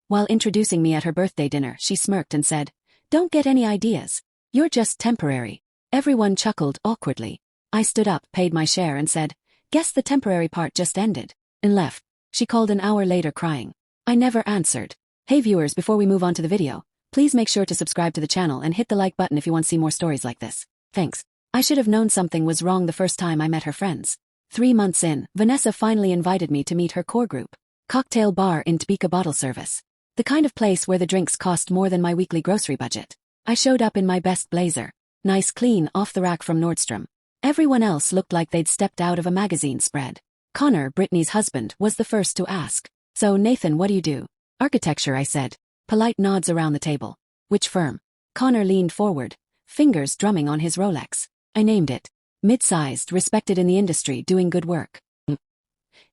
While introducing me at her birthday dinner, she smirked and said, "Don't get any ideas. You're just temporary." Everyone chuckled awkwardly. I stood up, paid my share and said, "Guess the temporary part just ended," and left. She called an hour later crying. I never answered. Hey viewers, before we move on to the video, please make sure to subscribe to the channel and hit the like button if you want to see more stories like this. Thanks. I should have known something was wrong the first time I met her friends. 3 months in, Vanessa finally invited me to meet her core group. Cocktail bar in Topeka bottle service. The kind of place where the drinks cost more than my weekly grocery budget. I showed up in my best blazer. Nice clean off the rack from Nordstrom. Everyone else looked like they'd stepped out of a magazine spread. Connor, Brittany's husband, was the first to ask. "So Nathan, what do you do?" "Architecture," I said. Polite nods around the table. "Which firm?" Connor leaned forward, fingers drumming on his Rolex. I named it. Mid-sized, respected in the industry, doing good work.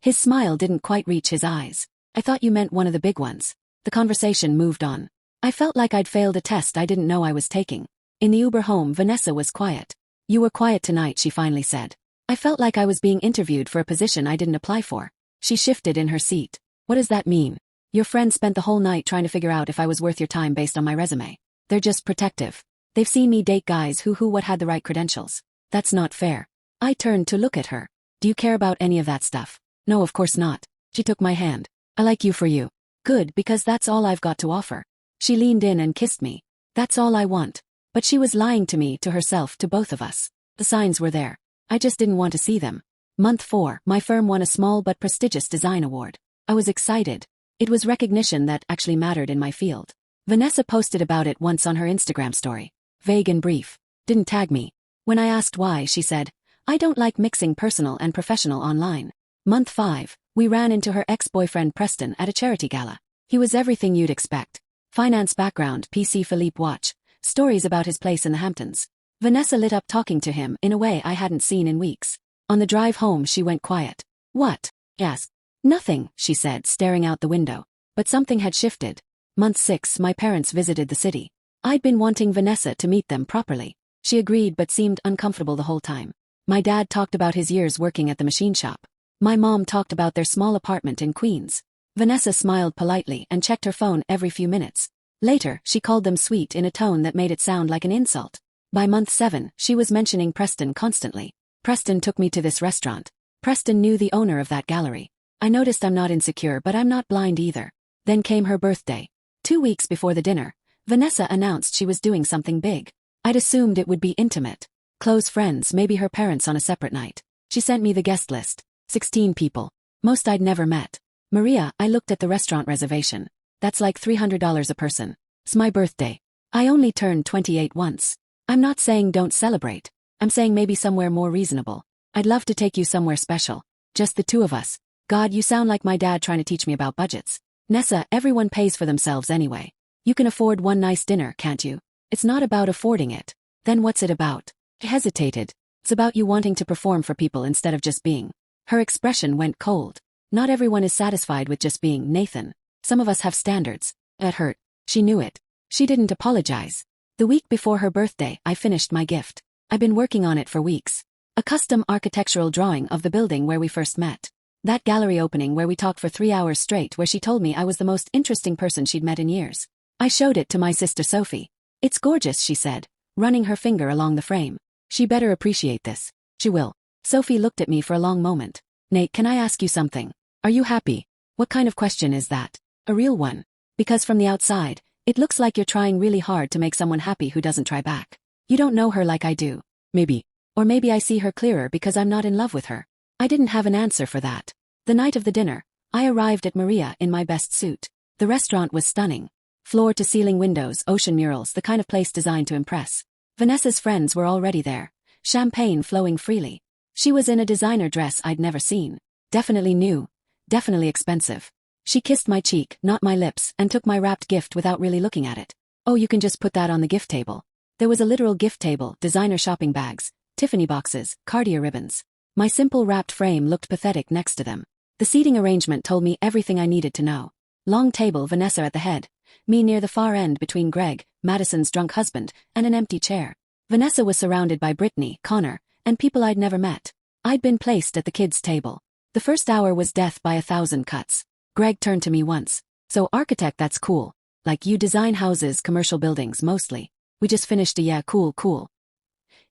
His smile didn't quite reach his eyes. "I thought you meant one of the big ones." The conversation moved on. I felt like I'd failed a test I didn't know I was taking. In the Uber home, Vanessa was quiet. "You were quiet tonight," she finally said. I felt like I was being interviewed for a position I didn't apply for. She shifted in her seat. "What does that mean?" "Your friends spent the whole night trying to figure out if I was worth your time based on my resume. They're just protective. They've seen me date guys who had the right credentials. That's not fair." I turned to look at her. "Do you care about any of that stuff?" "No, of course not." She took my hand. "I like you for you." "Good, because that's all I've got to offer." She leaned in and kissed me. "That's all I want." But she was lying to me, to herself, to both of us. The signs were there. I just didn't want to see them. Month 4, my firm won a small but prestigious design award. I was excited. It was recognition that actually mattered in my field. Vanessa posted about it once on her Instagram story. Vague and brief. Didn't tag me. When I asked why, she said, "I don't like mixing personal and professional online." Month 5, we ran into her ex-boyfriend Preston at a charity gala. He was everything you'd expect. Finance background, PC Philippe watch, stories about his place in the Hamptons. Vanessa lit up talking to him in a way I hadn't seen in weeks. On the drive home she went quiet. "What?" I asked. "Nothing," she said, staring out the window. But something had shifted. Month 6, my parents visited the city. I'd been wanting Vanessa to meet them properly. She agreed but seemed uncomfortable the whole time. My dad talked about his years working at the machine shop. My mom talked about their small apartment in Queens. Vanessa smiled politely and checked her phone every few minutes. Later, she called them sweet in a tone that made it sound like an insult. By month 7, she was mentioning Preston constantly. "Preston took me to this restaurant. Preston knew the owner of that gallery." I noticed I'm not insecure, but I'm not blind either. Then came her birthday. 2 weeks before the dinner, Vanessa announced she was doing something big. I'd assumed it would be intimate. Close friends, maybe her parents on a separate night. She sent me the guest list. 16 people. Most I'd never met. "Maria," I looked at the restaurant reservation. "That's like $300 a person. It's my birthday. I only turned 28 once. I'm not saying don't celebrate. I'm saying maybe somewhere more reasonable. I'd love to take you somewhere special. Just the two of us." God, you sound like my dad trying to teach me about budgets. "Nessa, everyone pays for themselves anyway. You can afford one nice dinner, can't you?" "It's not about affording it." "Then what's it about?" I hesitated. "It's about you wanting to perform for people instead of just being." Her expression went cold. "Not everyone is satisfied with just being, Nathan. Some of us have standards." It hurt. She knew it. She didn't apologize. The week before her birthday, I finished my gift. I've been working on it for weeks. A custom architectural drawing of the building where we first met. That gallery opening where we talked for 3 hours straight, where she told me I was the most interesting person she'd met in years. I showed it to my sister Sophie. "It's gorgeous," she said, running her finger along the frame. "She better appreciate this." "She will." Sophie looked at me for a long moment. "Nate, can I ask you something? Are you happy?" "What kind of question is that?" "A real one. Because from the outside, it looks like you're trying really hard to make someone happy who doesn't try back. You don't know her like I do." "Maybe. Or maybe I see her clearer because I'm not in love with her." I didn't have an answer for that. The night of the dinner, I arrived at Maria in my best suit. The restaurant was stunning. Floor-to-ceiling windows, ocean murals, the kind of place designed to impress. Vanessa's friends were already there. Champagne flowing freely. She was in a designer dress I'd never seen. Definitely new. Definitely expensive. She kissed my cheek, not my lips, and took my wrapped gift without really looking at it. "Oh, you can just put that on the gift table." There was a literal gift table, designer shopping bags, Tiffany boxes, Cartier ribbons. My simple wrapped frame looked pathetic next to them. The seating arrangement told me everything I needed to know. Long table, Vanessa at the head. Me near the far end between Greg, Madison's drunk husband, and an empty chair. Vanessa was surrounded by Brittany, Connor, and people I'd never met. I'd been placed at the kids' table. The first hour was death by 1,000 cuts. Greg turned to me once. So architect, that's cool. Like you design houses, commercial buildings mostly. We just finished a yeah, cool.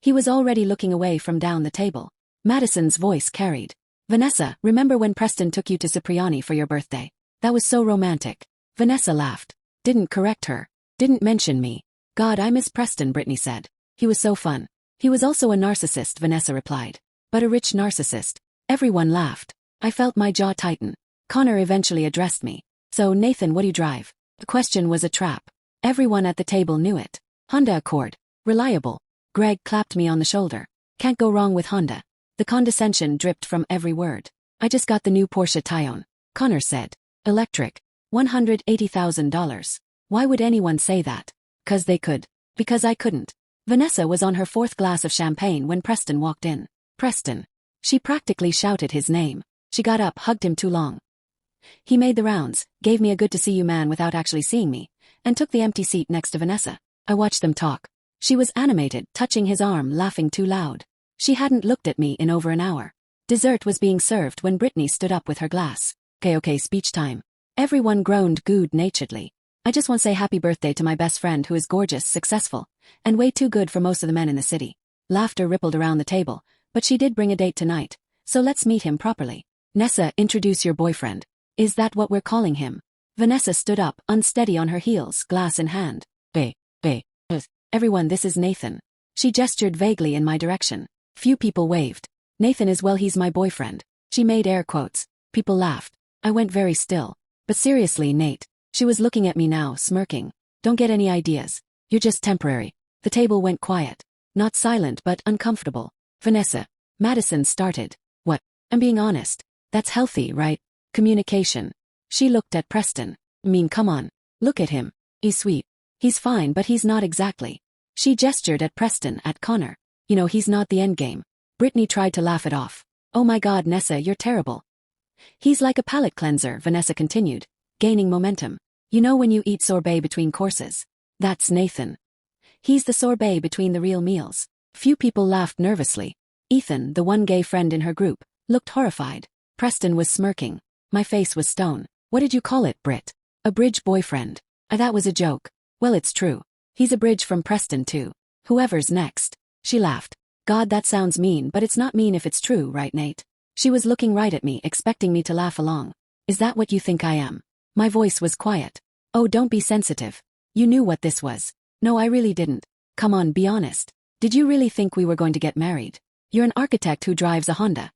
He was already looking away from down the table. Madison's voice carried. Vanessa, remember when Preston took you to Cipriani for your birthday? That was so romantic. Vanessa laughed. Didn't correct her. Didn't mention me. God, I miss Preston, Brittany said. He was so fun. He was also a narcissist, Vanessa replied. But a rich narcissist. Everyone laughed. I felt my jaw tighten. Connor eventually addressed me. So Nathan, what do you drive? The question was a trap. Everyone at the table knew it. Honda Accord. Reliable. Greg clapped me on the shoulder. Can't go wrong with Honda. The condescension dripped from every word. I just got the new Porsche Taycan. Connor said. Electric. $180,000. Why would anyone say that? 'Cause they could. Because I couldn't. Vanessa was on her fourth glass of champagne when Preston walked in. Preston. She practically shouted his name. She got up, hugged him too long. He made the rounds, gave me a good to see you man without actually seeing me, and took the empty seat next to Vanessa. I watched them talk. She was animated, touching his arm, laughing too loud. She hadn't looked at me in over an hour. Dessert was being served when Brittany stood up with her glass. Okay, speech time. Everyone groaned good-naturedly. I just want to say happy birthday to my best friend who is gorgeous, successful, and way too good for most of the men in the city. Laughter rippled around the table, but she did bring a date tonight, so let's meet him properly. Nessa, introduce your boyfriend. Is that what we're calling him? Vanessa stood up, unsteady on her heels, glass in hand. Everyone, this is Nathan. She gestured vaguely in my direction. Few people waved. Nathan is, well, he's my boyfriend. She made air quotes. People laughed. I went very still. But seriously, Nate. She was looking at me now, smirking. Don't get any ideas. You're just temporary. The table went quiet. Not silent, but uncomfortable. Vanessa. Madison started. What? I'm being honest. That's healthy, right? Communication. She looked at Preston. I mean, come on. Look at him. He's sweet. He's fine, but he's not exactly. She gestured at Preston, at Connor. You know, he's not the endgame. Brittany tried to laugh it off. Oh my God, Nessa, you're terrible. He's like a palate cleanser, Vanessa continued, gaining momentum. You know when you eat sorbet between courses? That's Nathan. He's the sorbet between the real meals. Few people laughed nervously. Ethan, the one gay friend in her group, looked horrified. Preston was smirking. My face was stone. What did you call it, Britt? A bridge boyfriend. That was a joke. Well, it's true. He's a bridge from Preston too. Whoever's next. She laughed. God, that sounds mean, but it's not mean if it's true, right, Nate? She was looking right at me, expecting me to laugh along. Is that what you think I am? My voice was quiet. Oh, don't be sensitive. You knew what this was. No, I really didn't. Come on, be honest. Did you really think we were going to get married? You're an architect who drives a Honda.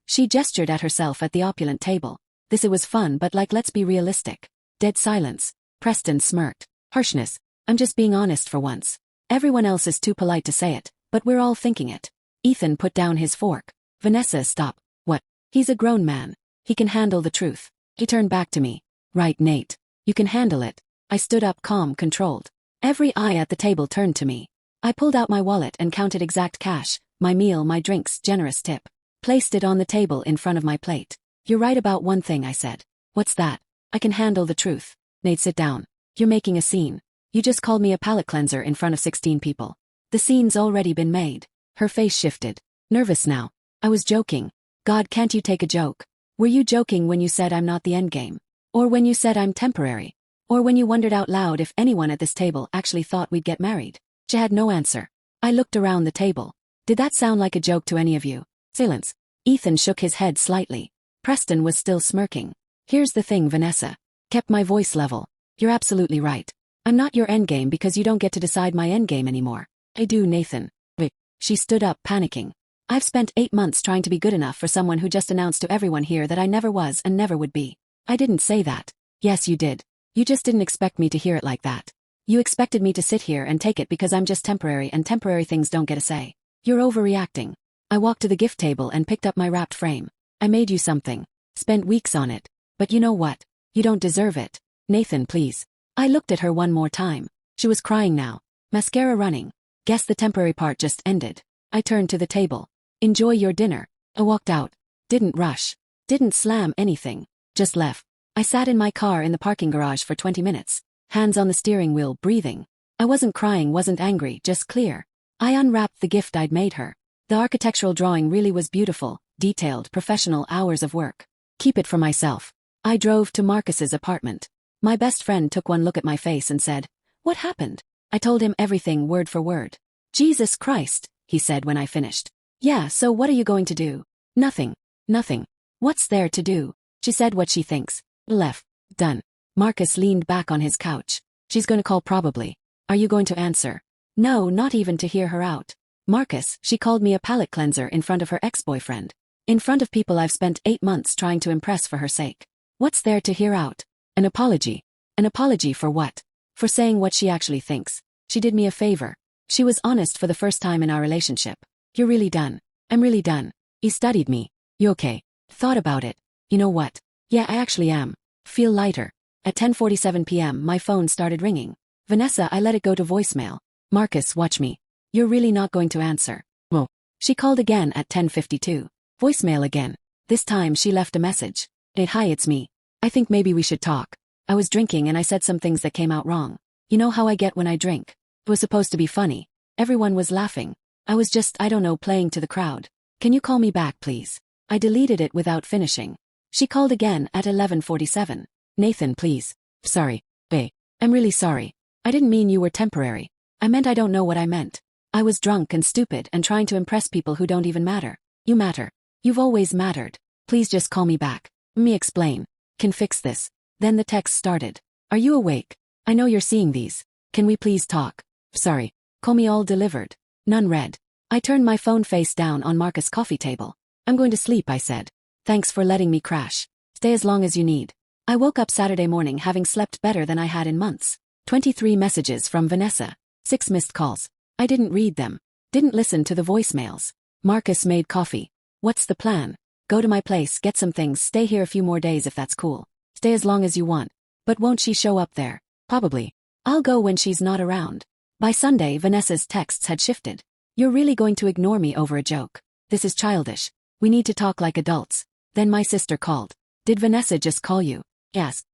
She gestured at herself at the opulent table. It was fun, but let's be realistic. Dead silence. Preston smirked. Harshness. I'm just being honest for once. Everyone else is too polite to say it, but we're all thinking it. Ethan put down his fork. Vanessa, stop. What? He's a grown man. He can handle the truth. He turned back to me. Right, Nate. You can handle it. I stood up, calm, controlled. Every eye at the table turned to me. I pulled out my wallet and counted exact cash, my meal, my drinks, generous tip. Placed it on the table in front of my plate. You're right about one thing, I said. What's that? I can handle the truth. Nate, sit down. You're making a scene. You just called me a palate cleanser in front of 16 people. The scene's already been made. Her face shifted. Nervous now. I was joking. God, can't you take a joke? Were you joking when you said I'm not the endgame? Or when you said I'm temporary? Or when you wondered out loud if anyone at this table actually thought we'd get married? She had no answer. I looked around the table. Did that sound like a joke to any of you? Silence. Ethan shook his head slightly. Preston was still smirking. Here's the thing, Vanessa. Kept my voice level. You're absolutely right. I'm not your endgame because you don't get to decide my endgame anymore. I do, Nathan. Wait. She stood up, panicking. I've spent 8 months trying to be good enough for someone who just announced to everyone here that I never was and never would be. I didn't say that. Yes, you did. You just didn't expect me to hear it like that. You expected me to sit here and take it because I'm just temporary and temporary things don't get a say. You're overreacting. I walked to the gift table and picked up my wrapped frame. I made you something. Spent weeks on it. But you know what? You don't deserve it. Nathan, please. I looked at her one more time. She was crying now. Mascara running. Guess the temporary part just ended. I turned to the table. Enjoy your dinner. I walked out. Didn't rush. Didn't slam anything. Just left. I sat in my car in the parking garage for 20 minutes. Hands on the steering wheel, breathing. I wasn't crying, wasn't angry, just clear. I unwrapped the gift I'd made her. The architectural drawing really was beautiful, detailed, professional, hours of work. Keep it for myself. I drove to Marcus's apartment. My best friend took one look at my face and said, "What happened?" I told him everything word for word. "Jesus Christ," he said when I finished. "Yeah, so what are you going to do?" "Nothing. Nothing." "What's there to do?" She said what she thinks. Left. Done. Marcus leaned back on his couch. "She's going to call probably. Are you going to answer?" "No, not even to hear her out." "Marcus, she called me a palate cleanser in front of her ex-boyfriend. In front of people I've spent 8 months trying to impress for her sake. What's there to hear out? An apology. An apology for what? For saying what she actually thinks. She did me a favor. She was honest for the first time in our relationship. You're really done." "I'm really done." He studied me. "You okay?" "Thought about it." "You know what? Yeah, I actually am. Feel lighter." At 10:47 p.m. my phone started ringing. "Vanessa, I let it go to voicemail." "Marcus, watch me. You're really not going to answer." "Whoa." She called again at 10:52. Voicemail again. This time she left a message. "Hey, hi, it's me. I think maybe we should talk. I was drinking and I said some things that came out wrong. You know how I get when I drink. It was supposed to be funny. Everyone was laughing. I was just, I don't know, playing to the crowd. Can you call me back, please?" I deleted it without finishing. She called again at 11:47. "Nathan, please. Sorry. Bae. I'm really sorry. I didn't mean you were temporary. I meant I don't know what I meant. I was drunk and stupid and trying to impress people who don't even matter. You matter. You've always mattered. Please just call me back. Me explain. Can fix this." Then the text started. "Are you awake? I know you're seeing these. Can we please talk? Sorry. Call me all delivered. None read." I turned my phone face down on Marcus' coffee table. "I'm going to sleep," I said. "Thanks for letting me crash. Stay as long as you need." I woke up Saturday morning having slept better than I had in months. 23 messages from Vanessa. 6 missed calls. I didn't read them. Didn't listen to the voicemails. Marcus made coffee. "What's the plan?" "Go to my place, get some things, stay here a few more days if that's cool. Stay as long as you want." "But won't she show up there?" "Probably. I'll go when she's not around." By Sunday, Vanessa's texts had shifted. "You're really going to ignore me over a joke? This is childish. We need to talk like adults." Then my sister called. "Did Vanessa just call you?" "Yes."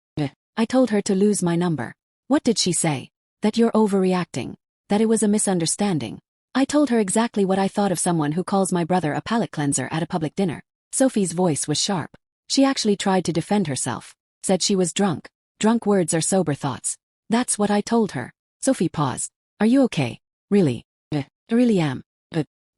I told her to lose my number. "What did she say?" "That you're overreacting. That it was a misunderstanding." I told her exactly what I thought of someone who calls my brother a palate cleanser at a public dinner. Sophie's voice was sharp. She actually tried to defend herself. Said she was drunk. Drunk words are sober thoughts. That's what I told her. Sophie paused. "Are you okay? Really?" I really am.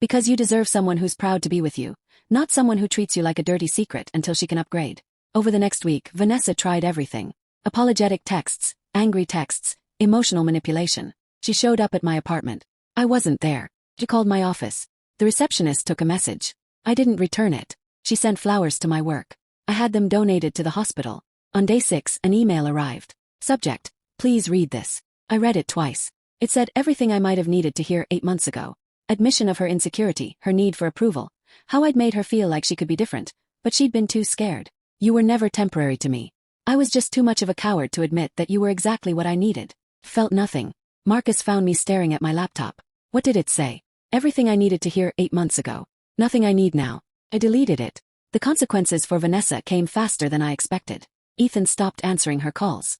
Because you deserve someone who's proud to be with you, not someone who treats you like a dirty secret until she can upgrade." Over the next week, Vanessa tried everything. Apologetic texts, angry texts, emotional manipulation. She showed up at my apartment. I wasn't there. She called my office. The receptionist took a message. I didn't return it. She sent flowers to my work. I had them donated to the hospital. On day 6, an email arrived. Subject: "Please read this." I read it twice. It said everything I might have needed to hear 8 months ago. Admission of her insecurity, her need for approval. How I'd made her feel like she could be different, but she'd been too scared. "You were never temporary to me. I was just too much of a coward to admit that you were exactly what I needed." Felt nothing. Marcus found me staring at my laptop. What did it say? Everything I needed to hear 8 months ago. Nothing I need now. I deleted it. The consequences for Vanessa came faster than I expected. Ethan stopped answering her calls.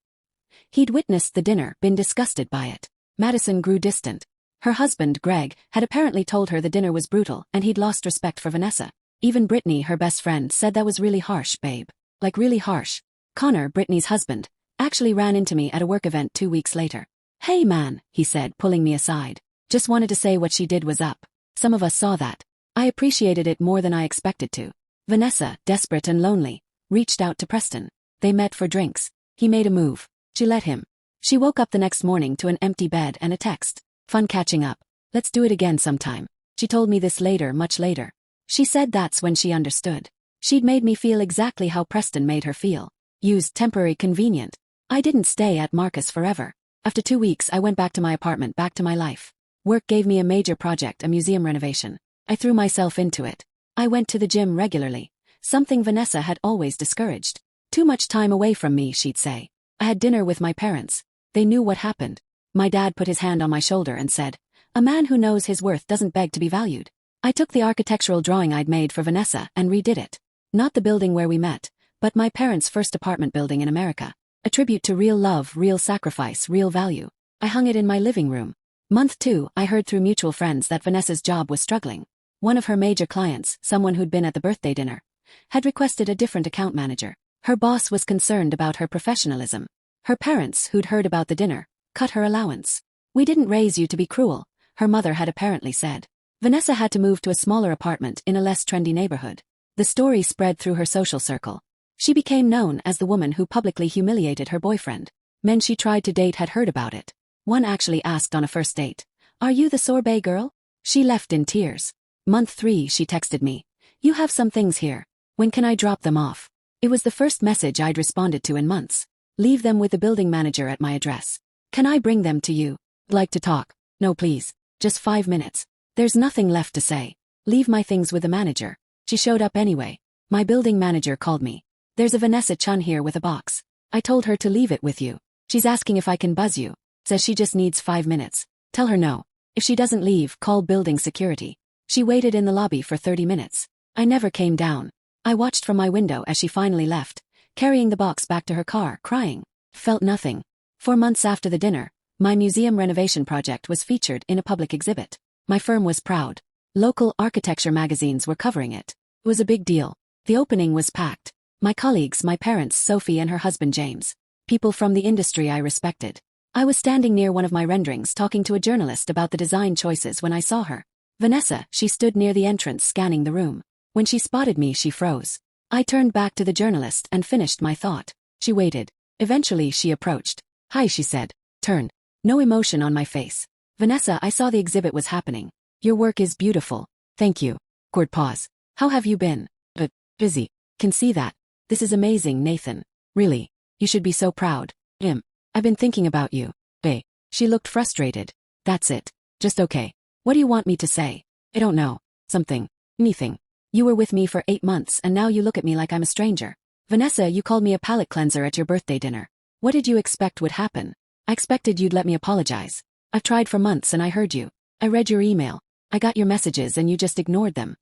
He'd witnessed the dinner, been disgusted by it. Madison grew distant. Her husband, Greg, had apparently told her the dinner was brutal and he'd lost respect for Vanessa. Even Brittany, her best friend, said that was really harsh, babe. Like really harsh. Connor, Brittany's husband, actually ran into me at a work event 2 weeks later. "Hey man," he said, pulling me aside. "Just wanted to say what she did was up. Some of us saw that." I appreciated it more than I expected to. Vanessa, desperate and lonely, reached out to Preston. They met for drinks. He made a move. She let him. She woke up the next morning to an empty bed and a text. "Fun catching up. Let's do it again sometime." She told me this later, much later. She said that's when she understood. She'd made me feel exactly how Preston made her feel. Used, temporary, convenient. I didn't stay at Marcus forever. After 2 weeks, I went back to my apartment, back to my life. Work gave me a major project, a museum renovation. I threw myself into it. I went to the gym regularly, something Vanessa had always discouraged. Too much time away from me, she'd say. I had dinner with my parents. They knew what happened. My dad put his hand on my shoulder and said, "A man who knows his worth doesn't beg to be valued." I took the architectural drawing I'd made for Vanessa and redid it. Not the building where we met, but my parents' first apartment building in America. A tribute to real love, real sacrifice, real value. I hung it in my living room. Month 2, I heard through mutual friends that Vanessa's job was struggling. One of her major clients, someone who'd been at the birthday dinner, had requested a different account manager. Her boss was concerned about her professionalism. Her parents, who'd heard about the dinner, cut her allowance. We didn't raise you to be cruel, her mother had apparently said. Vanessa had to move to a smaller apartment in a less trendy neighborhood. The story spread through her social circle. She became known as the woman who publicly humiliated her boyfriend. Men she tried to date had heard about it. One actually asked on a first date, "Are you the sorbet girl?" She left in tears. Month 3, she texted me, "You have some things here. When can I drop them off?" It was the first message I'd responded to in months. "Leave them with the building manager at my address. Can I bring them to you? Like to talk?" "No please. Just 5 minutes. There's nothing left to say. Leave my things with the manager." She showed up anyway. My building manager called me. "There's a Vanessa Chun here with a box. I told her to leave it with you. She's asking if I can buzz you. Says she just needs 5 minutes. Tell her no. If she doesn't leave, call building security." She waited in the lobby for 30 minutes. I never came down. I watched from my window as she finally left, carrying the box back to her car, crying. Felt nothing. 4 months after the dinner, my museum renovation project was featured in a public exhibit. My firm was proud. Local architecture magazines were covering it. It was a big deal. The opening was packed. My colleagues, my parents, Sophie and her husband James. People from the industry I respected. I was standing near one of my renderings talking to a journalist about the design choices when I saw her. Vanessa, she stood near the entrance scanning the room. When she spotted me, she froze. I turned back to the journalist and finished my thought. She waited. Eventually she approached. "Hi," she said. Turned. No emotion on my face. "Vanessa, I saw the exhibit was happening. Your work is beautiful. Thank you." Awkward pause. "How have you been?" Busy. Can see that. This is amazing, Nathan. Really. You should be so proud. I've been thinking about you. She looked frustrated. "That's it. Just okay. What do you want me to say?" "I don't know. Something. Anything. You were with me for 8 months and now you look at me like I'm a stranger. Vanessa, you called me a palate cleanser at your birthday dinner. What did you expect would happen?" "I expected you'd let me apologize. I've tried for months and I heard you. I read your email. I got your messages and you just ignored them."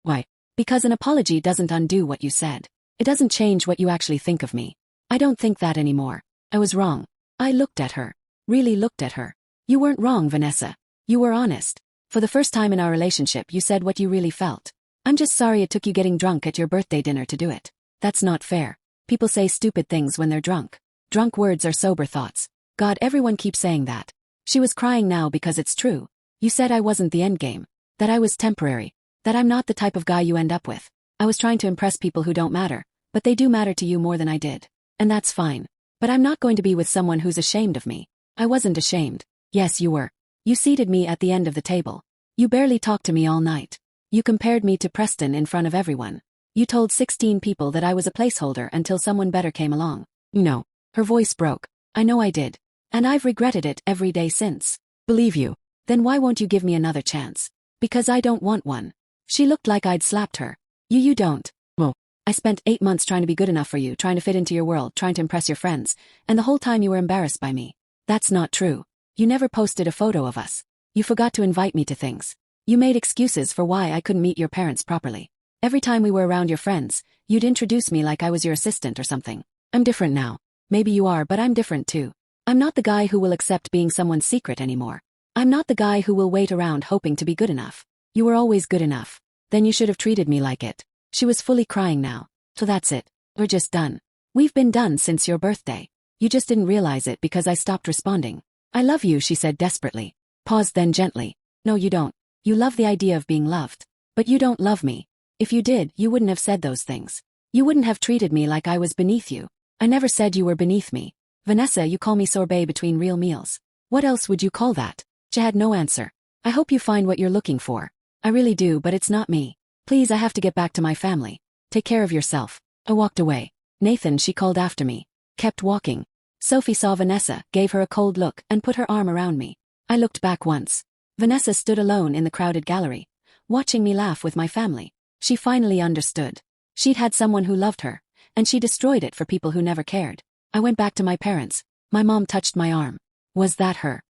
"Why?" "Because an apology doesn't undo what you said. It doesn't change what you actually think of me. I don't think that anymore. I was wrong." I looked at her. Really looked at her. "You weren't wrong, Vanessa. You were honest. For the first time in our relationship you said what you really felt. I'm just sorry it took you getting drunk at your birthday dinner to do it. That's not fair. People say stupid things when they're drunk. Drunk words are sober thoughts. God, everyone keeps saying that." She was crying now because it's true. "You said I wasn't the endgame. That I was temporary. That I'm not the type of guy you end up with. I was trying to impress people who don't matter, but they do matter to you more than I did. And that's fine. But I'm not going to be with someone who's ashamed of me." "I wasn't ashamed." "Yes, you were. You seated me at the end of the table. You barely talked to me all night. You compared me to Preston in front of everyone. You told 16 people that I was a placeholder until someone better came along." "No." Her voice broke. "I know I did. And I've regretted it every day since." "Believe you. Then why won't you give me another chance?" "Because I don't want one." She looked like I'd slapped her. You don't." "Well, I spent 8 months trying to be good enough for you, trying to fit into your world, trying to impress your friends, and the whole time you were embarrassed by me." "That's not true. You never posted a photo of us. You forgot to invite me to things. You made excuses for why I couldn't meet your parents properly. Every time we were around your friends, you'd introduce me like I was your assistant or something. I'm different now. Maybe you are, but I'm different too. I'm not the guy who will accept being someone's secret anymore. I'm not the guy who will wait around hoping to be good enough. You were always good enough. Then you should have treated me like it." She was fully crying now. "So that's it. We're just done. We've been done since your birthday. You just didn't realize it because I stopped responding." "I love you," she said desperately. Paused then gently. "No, you don't. You love the idea of being loved. But you don't love me. If you did, you wouldn't have said those things. You wouldn't have treated me like I was beneath you. I never said you were beneath me. Vanessa, you call me sorbet between real meals. What else would you call that?" She had no answer. "I hope you find what you're looking for. I really do, but it's not me. Please, I have to get back to my family. Take care of yourself." I walked away. "Nathan," she called after me. Kept walking. Sophie saw Vanessa, gave her a cold look, and put her arm around me. I looked back once. Vanessa stood alone in the crowded gallery, watching me laugh with my family. She finally understood. She'd had someone who loved her, and she destroyed it for people who never cared. I went back to my parents. My mom touched my arm. "Was that her?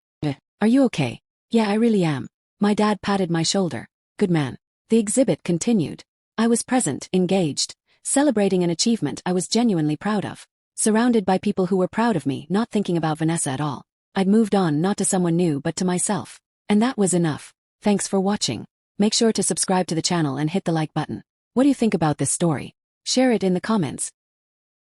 Are you okay?" "Yeah, I really am." My dad patted my shoulder. "Good man." The exhibit continued. I was present, engaged, celebrating an achievement I was genuinely proud of. Surrounded by people who were proud of me, not thinking about Vanessa at all. I'd moved on, not to someone new but to myself. And that was enough. Thanks for watching. Make sure to subscribe to the channel and hit the like button. What do you think about this story? Share it in the comments.